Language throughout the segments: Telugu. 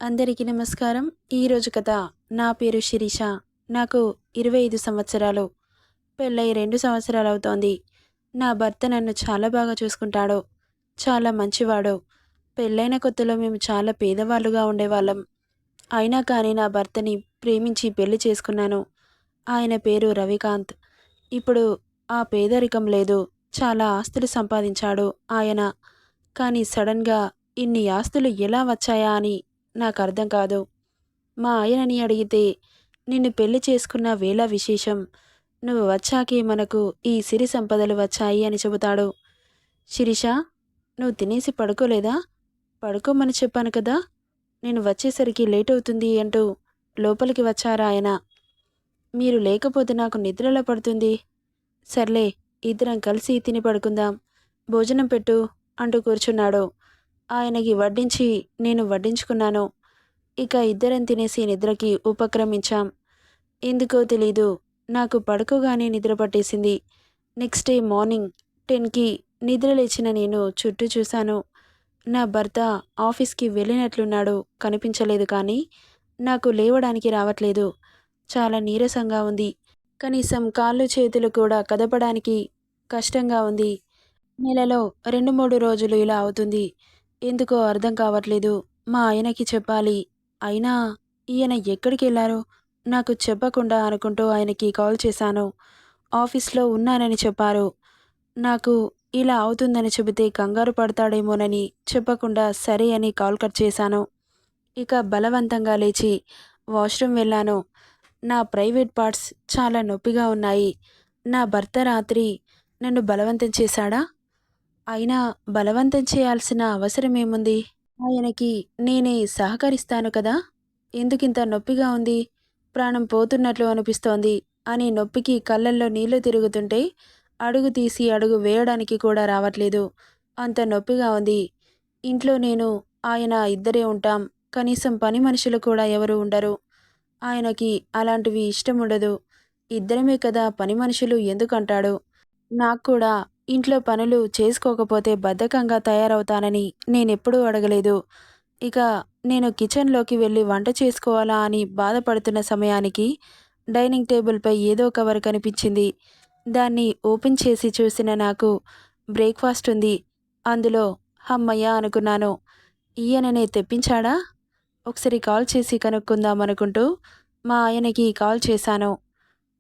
అందరికీ నమస్కారం. ఈరోజు కథ. నా పేరు శిరీష. నాకు 25 సంవత్సరాలు. పెళ్ళై 2 సంవత్సరాలవుతోంది. నా భర్త నన్ను చాలా బాగా చూసుకుంటాడు. చాలా మంచివాడు. పెళ్ళైన కొత్తలో మేము చాలా పేదవాళ్ళుగా ఉండేవాళ్ళం. అయినా కానీ నా భర్తని ప్రేమించి పెళ్లి చేసుకున్నాను. ఆయన పేరు రవికాంత్. ఇప్పుడు ఆ పేదరికం లేదు. చాలా ఆస్తులు సంపాదించాడు ఆయన. కానీ సడన్‌గా ఇన్ని ఆస్తులు ఎలా వచ్చాయా అని నాకర్థం కాదు. మా ఆయనని అడిగితే, "నిన్ను పెళ్లి చేసుకున్న వేళ విశేషం. నువ్వు వచ్చాకే మనకు ఈ సిరి సంపదలు వచ్చాయి" అని చెబుతాడు. "శిరీష, నువ్వు తినేసి పడుకోలేదా? పడుకోమని చెప్పాను కదా! నేను వచ్చేసరికి లేటవుతుంది" అంటూ లోపలికి వచ్చారు ఆయన. "మీరు లేకపోతే నాకు నిద్రెలా పడుతుంది? సర్లే, ఇద్దరం కలిసి తిని పడుకుందాం. భోజనం పెట్టు" అంటూ కూర్చున్నాడు. ఆయనకి వడ్డించి నేను వడ్డించుకున్నాను. ఇక ఇద్దరం తినేసి నిద్రకి ఉపక్రమించాం. ఎందుకో తెలీదు, నాకు పడుకోగానే నిద్ర పట్టేసింది. నెక్స్ట్ డే మార్నింగ్ 10కి నిద్ర లేచిన నేను చుట్టూ చూశాను. నా భర్త ఆఫీస్కి వెళ్ళినట్లున్నాడు. కనిపించలేదు కానీ నాకు లేవడానికి రావట్లేదు. చాలా నీరసంగా ఉంది. కనీసం కాళ్ళు చేతులు కూడా కదపడానికి కష్టంగా ఉంది. నెలలో 2-3 రోజులు ఇలా అవుతుంది. ఎందుకో అర్థం కావట్లేదు. మా ఆయనకి చెప్పాలి. అయినా ఈయన ఎక్కడికెళ్లారో నాకు చెప్పకుండా అనుకుంటూ ఆయనకి కాల్ చేశాను. ఆఫీస్‌లో ఉన్నానని చెప్పారు. నాకు ఇలా అవుతుందని చెబితే కంగారు పడతాడేమోనని చెప్పకుండా సరే అని కాల్ కట్ చేశాను. ఇక బలవంతంగా లేచి వాష్‌రూమ్ వెళ్ళాను. నా ప్రైవేట్ పార్ట్స్ చాలా నొప్పిగా ఉన్నాయి. నా భర్త రాత్రి నన్ను బలవంతం చేశాడా? అయినా బలవంతం చేయాల్సిన అవసరమేముంది? ఆయనకి నేనే సహకరిస్తాను కదా! ఎందుకింత నొప్పిగా ఉంది? ప్రాణం పోతున్నట్లు అనిపిస్తోంది అని నొప్పికి కళ్ళల్లో నీళ్లు తిరుగుతుంటే అడుగు తీసి అడుగు వేయడానికి కూడా రావట్లేదు. అంత నొప్పిగా ఉంది. ఇంట్లో నేను, ఆయన ఇద్దరే ఉంటాం. కనీసం పని మనుషులు కూడా ఎవరు ఉండరు. ఆయనకి అలాంటివి ఇష్టముండదు. ఇద్దరమే కదా పని మనుషులు ఎందుకంటాడు. నాకు కూడా ఇంట్లో పనులు చేసుకోకపోతే బద్ధకంగా తయారవుతానని నేనెప్పుడూ అడగలేదు. ఇక నేను కిచెన్‌లోకి వెళ్లి వంట చేసుకోవాలా అని బాధపడుతున్న సమయానికి డైనింగ్ టేబుల్‌పై ఏదో కవర్ కనిపించింది. దాన్ని ఓపెన్ చేసి చూసిన నాకు బ్రేక్‌ఫాస్ట్ ఉంది. అందులో హమ్మయ్య అనుకున్నాను. ఈయననే తెప్పించాడా? ఒకసారి కాల్ చేసి కనుక్కుందాం అనుకుంటూ మా ఆయనకి కాల్ చేశాను.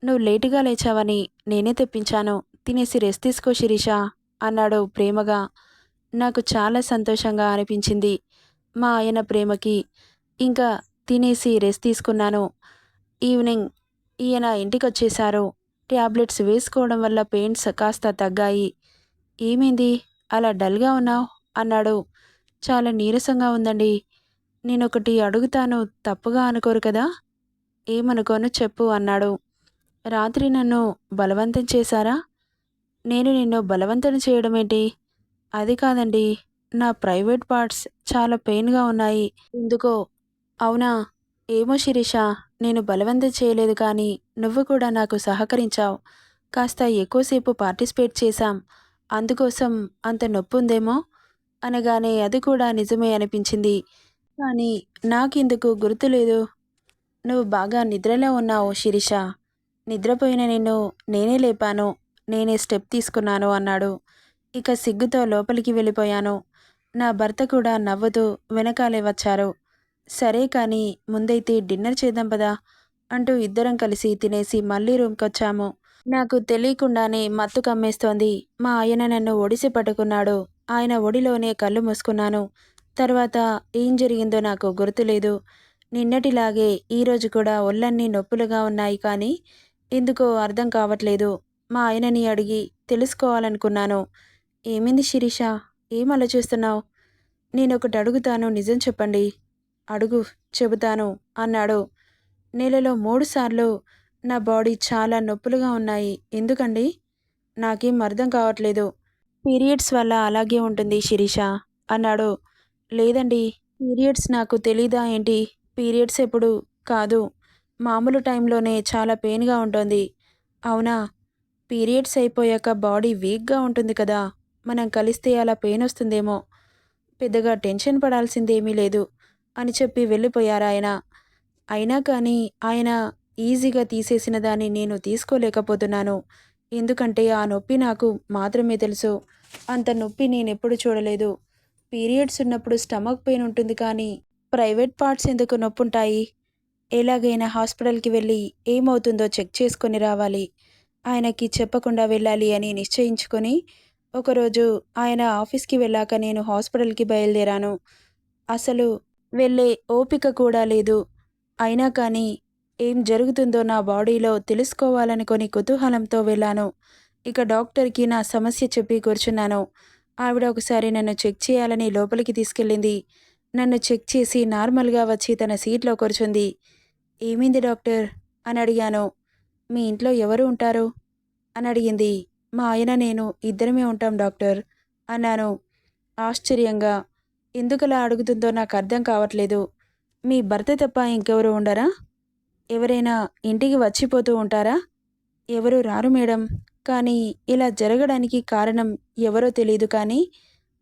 "నువ్వు లేటుగా లేచావని నేనే తెప్పించాను. తినేసి రెస్ట్ తీసుకో శిరీష" అన్నాడు ప్రేమగా. నాకు చాలా సంతోషంగా అనిపించింది మా ఆయన ప్రేమకి. ఇంకా తినేసి రెస్ట్ తీసుకున్నాను. ఈవినింగ్ ఈయన ఇంటికొచ్చేశారు. టాబ్లెట్స్ వేసుకోవడం వల్ల పెయిన్స్ కాస్త తగ్గాయి. "ఏమైంది? అలా డల్‌గా ఉన్నావు" అన్నాడు. "చాలా నీరసంగా ఉందండి. నేనొకటి అడుగుతాను, తప్పుగా అనుకోరు కదా?" "ఏమనుకోను చెప్పు" అన్నాడు. "రాత్రి నన్ను బలవంతం చేశారా?" "నేను నిన్ను బలవంతం చేయడమేంటి?" "అది కాదండి. నా ప్రైవేట్ పార్ట్స్ చాలా పెయిన్‌గా ఉన్నాయి ఎందుకో." "అవునా? ఏమో శిరీష, నేను బలవంతం చేయలేదు కానీ నువ్వు కూడా నాకు సహకరించావు. కాస్త ఎక్కువసేపు పార్టిసిపేట్ చేశాం. అందుకోసం అంత నొప్పుందేమో" అనగానే అది కూడా నిజమే అనిపించింది. కానీ నాకెందుకు గుర్తులేదు. "నువ్వు బాగా నిద్రలో ఉన్నావు శిరీష. నిద్రపోయిన నిన్ను నేనే లేపాను. నేనే స్టెప్ తీసుకున్నాను" అన్నాడు. ఇక సిగ్గుతో లోపలికి వెళ్ళిపోయాను. నా భర్త కూడా నవ్వుతూ వెనకాలే వచ్చారు. "సరే కానీ ముందైతే డిన్నర్ చేద్దాం పదా" అంటూ ఇద్దరం కలిసి తినేసి మళ్ళీ రూమ్‌కొచ్చాము. నాకు తెలియకుండానే మత్తు కమ్మేస్తోంది. మా ఆయన నన్ను ఒడిసి పట్టుకున్నాడు. ఆయన ఒడిలోనే కళ్ళు మూసుకున్నాను. తర్వాత ఏం జరిగిందో నాకు గుర్తులేదు. నిన్నటిలాగే ఈరోజు కూడా ఒళ్ళన్నీ నొప్పులుగా ఉన్నాయి కానీ ఎందుకో అర్థం కావట్లేదు. మా ఆయనని అడిగి తెలుసుకోవాలనుకున్నాను. "ఏమైంది శిరీష? ఏం ఆలోచిస్తున్నావు? నేనొకటి అడుగుతాను, నిజం చెప్పండి." "అడుగు, చెబుతాను" అన్నాడు. నెలలో 3 సార్లు నా బాడీ చాలా నొప్పులుగా ఉన్నాయి. ఎందుకండి? నాకేం అర్థం కావట్లేదు. పీరియడ్స్ వల్ల అలాగే ఉంటుంది శిరీష అన్నాడు. "లేదండి, పీరియడ్స్ నాకు తెలీదా ఏంటి? పీరియడ్స్ ఎప్పుడు కాదు. మామూలు టైంలోనే చాలా పెయిన్‌గా ఉంటుంది." "అవునా? పీరియడ్స్ అయిపోయాక బాడీ వీక్‌గా ఉంటుంది కదా! మనం కలిస్తే అలా పెయిన్ వస్తుందేమో." "పెద్దగా టెన్షన్ పడాల్సిందేమీ లేదు. అని చెప్పి వెళ్ళిపోయారాయన. అయినా కానీ ఆయన ఈజీగా తీసేసిన దాన్ని నేను తీసుకోలేకపోతున్నాను. ఎందుకంటే ఆ నొప్పి నాకు మాత్రమే తెలుసు. అంత నొప్పి నేనెప్పుడు చూడలేదు. పీరియడ్స్ ఉన్నప్పుడు స్టమక్ పెయిన్ ఉంటుంది కానీ ప్రైవేట్ పార్ట్స్ ఎందుకు నొప్పుంటాయి? ఎలాగైనా హాస్పిటల్‌కి వెళ్ళి ఏమవుతుందో చెక్ చేసుకొని రావాలి. ఆయనకి చెప్పకుండా వెళ్ళాలి అని నిశ్చయించుకొని, ఒకరోజు ఆయన ఆఫీస్‌కి వెళ్ళాక నేను హాస్పిటల్‌కి బయలుదేరాను. అసలు వెళ్ళే ఓపిక కూడా లేదు. అయినా కానీ ఏం జరుగుతుందో నా బాడీలో తెలుసుకోవాలనుకొని కుతూహలంతో వెళ్ళాను. ఇక డాక్టర్‌కి నా సమస్య చెప్పి కూర్చున్నాను. ఆవిడ ఒకసారి నన్ను చెక్ చేయాలని లోపలికి తీసుకెళ్ళింది. నన్ను చెక్ చేసి నార్మల్‌గా వచ్చి తన సీట్‌లో కూర్చుంది. "ఏమైంది డాక్టర్?" అని అడిగాను. "మీ ఇంట్లో ఎవరు ఉంటారు?" అని అడిగింది. "మా ఆయన నేను ఇద్దరమే ఉంటాం డాక్టర్" అన్నాను ఆశ్చర్యంగా. ఎందుకలా అడుగుతుందో నాకు అర్థం కావట్లేదు. "మీ భర్త తప్ప ఇంకెవరు ఉండరా? ఎవరైనా ఇంటికి వచ్చిపోతూ ఉంటారా?" "ఎవరు రారు మేడం. కానీ ఇలా జరగడానికి కారణం ఎవరో తెలీదు కానీ"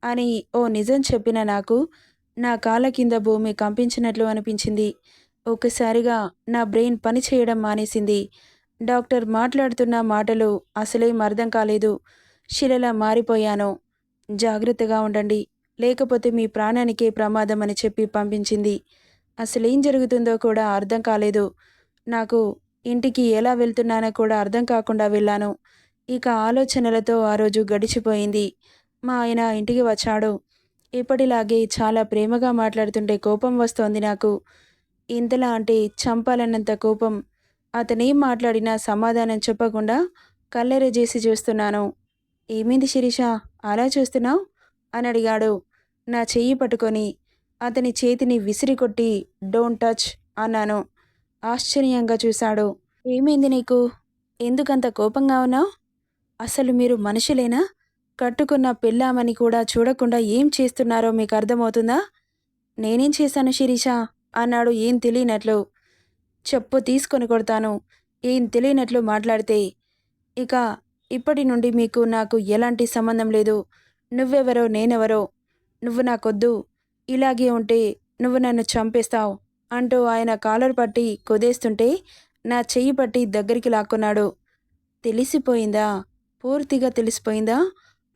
అని ఓ నిజం చెప్పిన నాకు నా కాళ్ళ కింద భూమి కంపించినట్లు అనిపించింది. ఒక్కసారిగా నా బ్రెయిన్ పని చేయడం మానేసింది. డాక్టర్ మాట్లాడుతున్న మాటలు అసలేం అర్థం కాలేదు. శిలలా మారిపోయాను. "జాగ్రత్తగా ఉండండి. లేకపోతే మీ ప్రాణానికే ప్రమాదం" అని చెప్పి పంపించింది. అసలేం జరుగుతుందో కూడా అర్థం కాలేదు. నాకు ఇంటికి ఎలా వెళ్తున్నానో కూడా అర్థం కాకుండా వెళ్ళాను. ఇక ఆలోచనలతో ఆ రోజు గడిచిపోయింది. మా ఆయన ఇంటికి వచ్చాడు. ఎప్పటిలాగే చాలా ప్రేమగా మాట్లాడుతుంటే కోపం వస్తోంది నాకు. ఇంతలా అంటే చంపాలన్నంత కోపం. అతనేం మాట్లాడినా సమాధానం చెప్పకుండా కళ్ళెర్రజేసి చూస్తున్నాను. "ఏమైంది శిరీష, అలా చూస్తున్నావ్?" అని అడిగాడు. నా చెయ్యి పట్టుకొని అతని చేతిని విసిరికొట్టి "డోంట్ టచ్" అన్నాను. ఆశ్చర్యంగా చూశాడు. "ఏమైంది నీకు? ఎందుకంత కోపంగా ఉన్నావ్? అసలు మీరు మనుషులేనా? కట్టుకున్న పెళ్ళామని కూడా చూడకుండా ఏం చేస్తున్నారో మీకు అర్థమవుతుందా?" "నేనేం చేశాను శిరీష?" అన్నాడు ఏం తెలియనట్లు. "చెప్పు తీసుకొని కొడతాను. ఏం తెలియనట్లు మాట్లాడితే. ఇక ఇప్పటి నుండి మీకు నాకు ఎలాంటి సంబంధం లేదు. నువ్వెవరో నేనెవరో. నువ్వు నాకొద్దు. ఇలాగే ఉంటే నువ్వు నన్ను చంపేస్తావ్" అంటూ ఆయన కాలర్ పట్టి కుదేస్తుంటే నా చెయ్యి పట్టి దగ్గరికి లాక్కున్నాడు. "తెలిసిపోయిందా? పూర్తిగా తెలిసిపోయిందా?"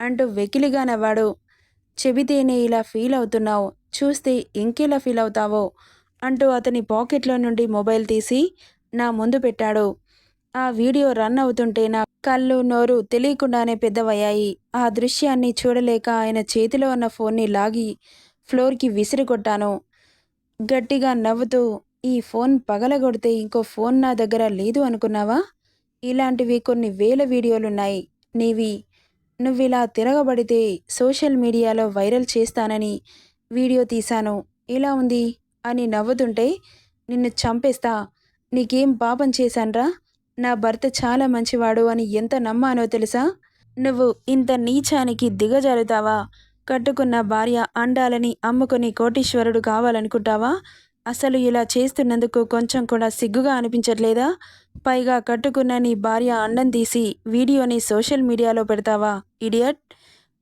అంటూ వెకిలిగా నవ్వాడు. "చెబితేనే ఇలా ఫీల్ అవుతున్నావు. చూస్తే ఇంకెలా ఫీల్ అవుతావో" అంటూ అతని పాకెట్లో నుండి మొబైల్ తీసి నా ముందు పెట్టాడు. ఆ వీడియో రన్ అవుతుంటే నా కళ్ళు, నోరు తెలియకుండానే పెద్దవయ్యాయి. ఆ దృశ్యాన్ని చూడలేక ఆయన చేతిలో ఉన్న ఫోన్ని లాగి ఫ్లోర్‌కి విసిరికొట్టాను. గట్టిగా నవ్వుతూ, "ఈ ఫోన్ పగలగొడితే ఇంకో ఫోన్ నా దగ్గర లేదు అనుకున్నావా? ఇలాంటివి కొన్ని వేల వీడియోలున్నాయి నీవి. నువ్విలా తిరగబడితే సోషల్ మీడియాలో వైరల్ చేస్తానని వీడియో తీశాను. ఎలా ఉంది?" అని నవ్వుతుంటే, "నిన్ను చంపేస్తా. నీకేం పాపం చేశాన్రా? నా భర్త చాలా మంచివాడు అని ఎంత నమ్మానో తెలుసా? నువ్వు ఇంత నీచానికి దిగజారుతావా? కట్టుకున్న భార్య అండాలని అమ్ముకొని కోటీశ్వరుడు కావాలనుకుంటావా? అసలు ఇలా చేస్తున్నందుకు కొంచెం కూడా సిగ్గుగా అనిపించట్లేదా? పైగా కట్టుకున్న నీ భార్య అండం తీసి వీడియోని సోషల్ మీడియాలో పెడతావా ఇడియట్?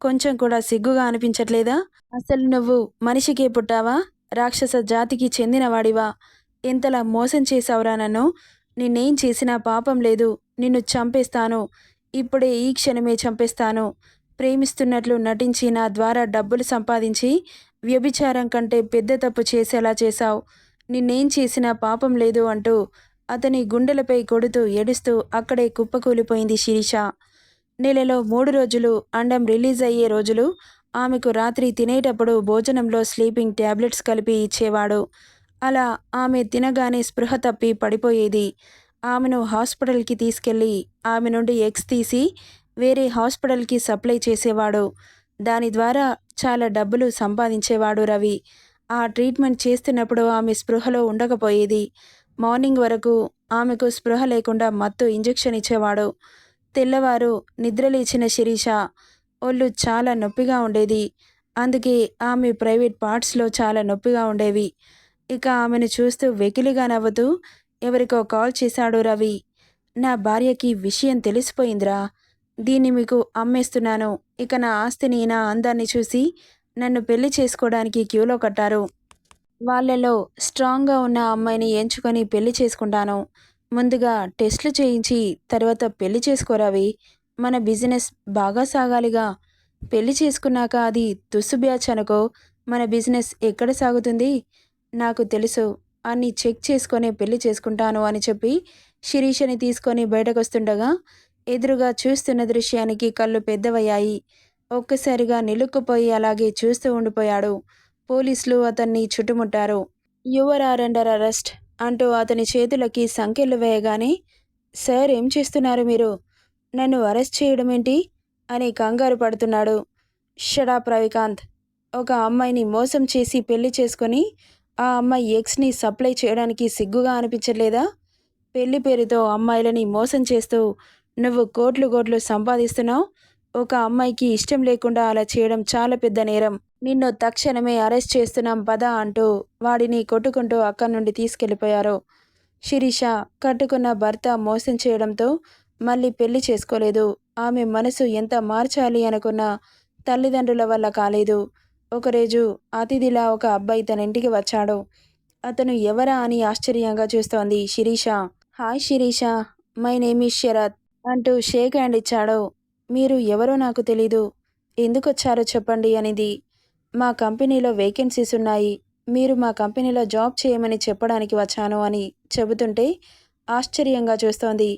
కొంచెం కూడా సిగ్గుగా అనిపించట్లేదా? అసలు నువ్వు మనిషికే పుట్టావా? రాక్షస జాతికి చెందినవాడివా? ఎంతలా మోసం చేశావురా నన్ను? నిన్నేం చేసినా పాపం లేదు. నిన్ను చంపేస్తాను. ఇప్పుడే ఈ క్షణమే చంపేస్తాను. ప్రేమిస్తున్నట్లు నటించి నా ద్వారా డబ్బులు సంపాదించి వ్యభిచారం కంటే పెద్ద తప్పు చేసేలా చేశావు. నిన్నేం చేసినా పాపం లేదు" అంటూ అతని గుండెలపై కొడుతూ ఏడుస్తూ అక్కడే కుప్పకూలిపోయింది శిరీష. నెలలో 3 రోజులు అండం రిలీజ్ అయ్యే రోజులు ఆమెకు రాత్రి తినేటప్పుడు భోజనంలో స్లీపింగ్ టాబ్లెట్స్ కలిపి ఇచ్చేవాడు. అలా ఆమె తినగానే స్పృహ తప్పి పడిపోయేది. ఆమెను హాస్పిటల్‌కి తీసుకెళ్ళి ఆమె నుండి ఎగ్స్ తీసి వేరే హాస్పిటల్‌కి సప్లై చేసేవాడు. దాని ద్వారా చాలా డబ్బులు సంపాదించేవాడు రవి. ఆ ట్రీట్మెంట్ చేస్తున్నప్పుడు ఆమె స్పృహలో ఉండకపోయేది. మార్నింగ్ వరకు ఆమెకు స్పృహ లేకుండా మత్తు ఇంజెక్షన్ ఇచ్చేవాడు. తెల్లవారు నిద్రలేచిన శిరీష ఒళ్ళు చాలా నొప్పిగా ఉండేది. అందుకే ఆమె ప్రైవేట్ పార్ట్స్‌లో చాలా నొప్పిగా ఉండేవి. ఇక ఆమెను చూస్తూ వెకిలిగా నవ్వుతూ, "ఎవరికో కాల్ చేశాడు రవి. నా భార్యకి విషయం తెలిసిపోయిందిరా. దీన్ని మీకు అమ్మేస్తున్నాను. ఇక నా ఆస్తిని, నా అందాన్ని చూసి నన్ను పెళ్లి చేసుకోవడానికి క్యూలో కట్టారు. వాళ్ళలో స్ట్రాంగ్‌గా ఉన్న అమ్మాయిని ఎంచుకొని పెళ్లి చేసుకుంటాను. ముందుగా టెస్ట్‌లు చేయించి తర్వాత పెళ్లి చేసుకోరావి. మన బిజినెస్ బాగా సాగాలిగా. పెళ్లి చేసుకున్నాక అది తుస్సు బ్యాచ్ అనుకో మన బిజినెస్ ఎక్కడ సాగుతుంది? నాకు తెలుసు. అన్నీ చెక్ చేసుకొనే పెళ్లి చేసుకుంటాను అని చెప్పి శిరీషని తీసుకొని బయటకొస్తుండగా ఎదురుగా చూస్తున్న దృశ్యానికి కళ్ళు పెద్దవయ్యాయి. ఒక్కసారిగా నిలుక్కుపోయి అలాగే చూస్తూ ఉండిపోయాడు. పోలీసులు అతన్ని చుట్టుముట్టారు. యువర్ ఆర్ అండర్ అరెస్ట్ అంటూ అతని చేతులకి సంకెళ్ళు వేయగానే, సార్ ఏం చేస్తున్నారు మీరు? నన్ను అరెస్ట్ చేయడమేంటి? అని కంగారు పడుతున్నాడు. షడప్ రవికాంత్. ఒక అమ్మాయిని మోసం చేసి పెళ్లి చేసుకొని, ఆ అమ్మాయి ఎక్స్‌ని సప్లై చేయడానికి సిగ్గుగా అనిపించట్లేదా? పెళ్లి పేరుతో అమ్మాయిలని మోసం చేస్తూ నువ్వు కోట్లు కోట్లు సంపాదిస్తున్నావు. ఒక అమ్మాయికి ఇష్టం లేకుండా అలా చేయడం చాలా పెద్ద నేరం. నిన్ను తక్షణమే అరెస్ట్ చేస్తున్నాం పద అంటూ వాడిని కొట్టుకుంటూ అక్కడి నుండి తీసుకెళ్లిపోయారు. శిరీష కట్టుకున్న భర్త మోసం చేయడంతో మళ్ళీ పెళ్లి చేసుకోలేదు. ఆమె మనసు ఎంత మార్చాలి అనుకున్నా తల్లిదండ్రుల వల్ల కాలేదు. ఒకరోజు అతిథిలా ఒక అబ్బాయి తన ఇంటికి వచ్చాడు. అతను ఎవరా అని ఆశ్చర్యంగా చూస్తోంది Shirisha. Hi Shirisha, my name is Sharath అంటూ షేక్ హ్యాండ్ ఇచ్చాడు. మీరు ఎవరో నాకు తెలీదు. ఎందుకొచ్చారో చెప్పండి అనింది. మా కంపెనీలో వేకెన్సీస్ ఉన్నాయి. మీరు మా కంపెనీలో జాబ్ చేయమని చెప్పడానికి వచ్చాను అని చెబుతుంటే ఆశ్చర్యంగా చూస్తోంది.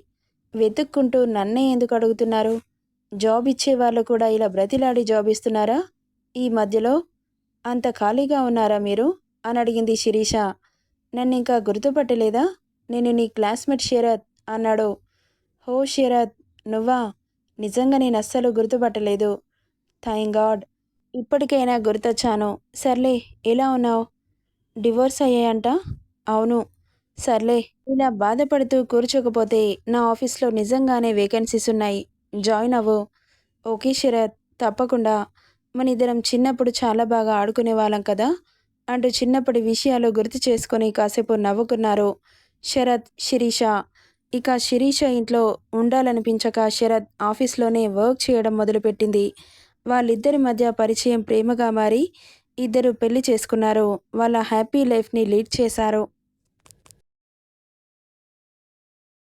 వెతుక్కుంటూ నన్నే ఎందుకు అడుగుతున్నారు? జాబ్ ఇచ్చేవాళ్ళు కూడా ఇలా బ్రతిలాడి జాబ్ ఇస్తున్నారా? ఈ మధ్యలో అంత ఖాళీగా ఉన్నారా మీరు? అని అడిగింది శిరీష. నన్నింకా గుర్తుపట్టలేదా? నేను నీ క్లాస్మేట్ శరత్ అన్నాడు. హో శరత్, నువ్వా? నిజంగా నేను అస్సలు గుర్తుపట్టలేదు. Thank God. ఇప్పటికైనా గుర్తొచ్చాను. సర్లే, ఎలా ఉన్నావు? డివోర్స్ అయ్యాయంట? అవును. సర్లే, ఇలా బాధపడుతూ కూర్చోకపోతే నా ఆఫీస్లో నిజంగానే వేకెన్సీస్ ఉన్నాయి. జాయిన్ అవ్వు. ఓకే శరత్, తప్పకుండా. మనిద్దరం చిన్నప్పుడు చాలా బాగా ఆడుకునేవాళ్ళం కదా అంటూ చిన్నప్పటి విషయాలు గుర్తు చేసుకొని కాసేపు నవ్వుకున్నారు శరత్, శిరీష. ఇక శిరీష ఇంట్లో ఉండాలనిపించక శరత్ ఆఫీస్లోనే వర్క్ చేయడం మొదలుపెట్టింది. వాళ్ళిద్దరి మధ్య పరిచయం ప్రేమగా మారి ఇద్దరు పెళ్లి చేసుకున్నారు. వాళ్ళ హ్యాపీ లైఫ్ని లీడ్ చేశారు.